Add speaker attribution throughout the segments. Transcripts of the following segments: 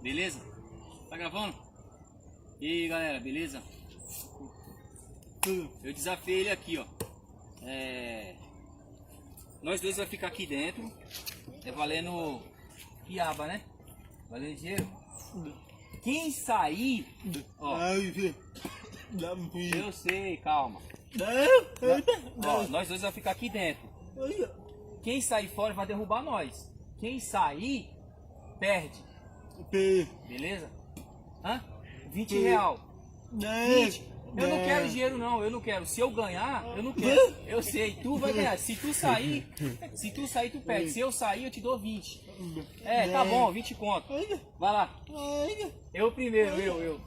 Speaker 1: Beleza? Tá gravando? E aí galera, beleza? Eu desafiei ele aqui, ó. Nós dois vai ficar aqui dentro. É valendo piaba, né? Valendo dinheiro. Quem sair, ó. Eu sei, calma. Ó, nós dois vai ficar aqui dentro. Quem sair fora vai derrubar nós. Quem sair, perde. Beleza? Hã? 20 real. 20. Eu não quero dinheiro não, eu não quero. Se eu ganhar, eu não quero. Eu sei, tu vai ganhar. Se tu sair, tu perde. Se eu sair, eu te dou 20. Tá bom, 20 conto. Vai lá. Eu primeiro, eu.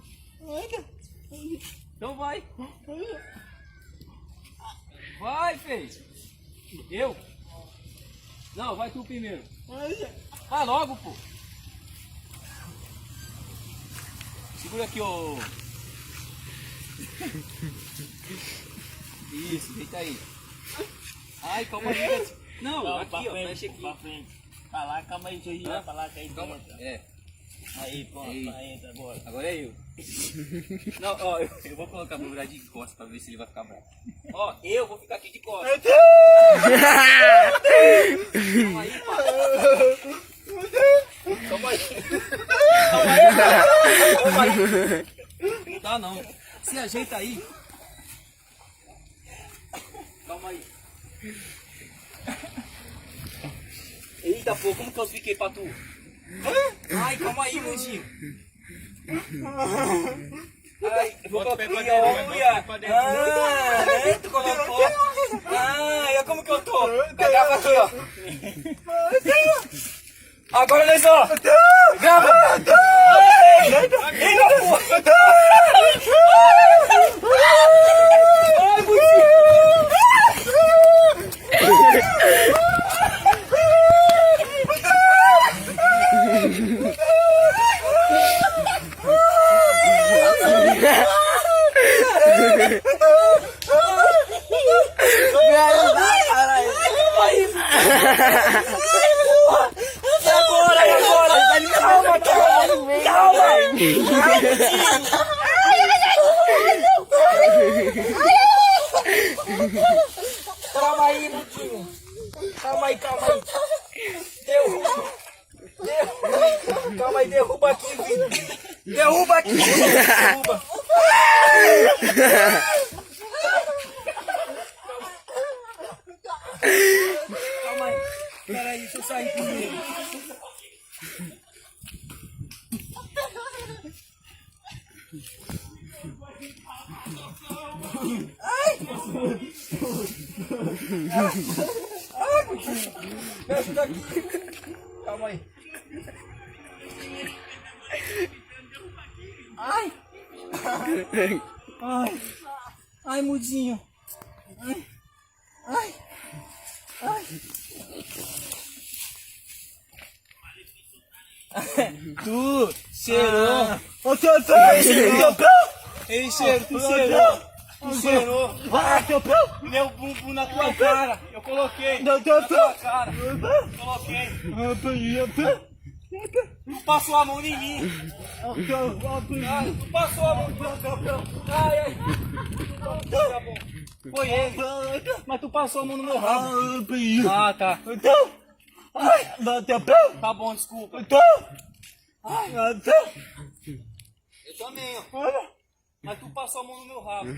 Speaker 1: Então vai. Vai, fez. Eu? Não, vai tu primeiro. Vai logo, pô. Segura aqui, ô. Isso, deita aí. Ai, calma aí. Não, aqui, ó, mexe aqui.
Speaker 2: Pra frente. Pra lá, calma aí, deixa eu girar pra lá, que aí
Speaker 1: Calma.
Speaker 2: entra. Aí, pronto, aí entra agora.
Speaker 1: Agora é eu. Não, ó, eu vou colocar meu virar de costas pra ver se ele vai ficar bravo. Ó, eu vou ficar aqui de costas. Calma aí, calma aí. Calma aí. Não dá não. Se ajeita aí. Calma aí. Eita, pô, como que eu fiquei pra tu? Ai, calma aí, Mundinho. Ai, eu vou colocar aqui, olha. Tu colocou. Ai, olha como que eu tô. Grava aqui, ó. Agora, nós, ó. Grava. Eita, pô. Ai, Mundinho. Calma aí, Mundinho. Calma aí. Derruba. Calma aí, derruba aqui, filho. Derruba aqui. Derruba. Calma aí. Pera aí, deixa eu sair primeiro. Me ajuda aqui. Calma aí. Ai, Mudinho. Ai. Tu cheirou. Ele cheirou. Tu cheirou. Meu bumbum na tua cara. Eu coloquei. Na tua cara. Coloquei. Tu passou a mão em mim. Tu passou a mão. Ai. Tá bom. Foi ele. Mas tu passou a mão no meu rabo. Ah, tá. Tá bom, desculpa. Eu também, ó. Mas tu passou a mão no meu rabo.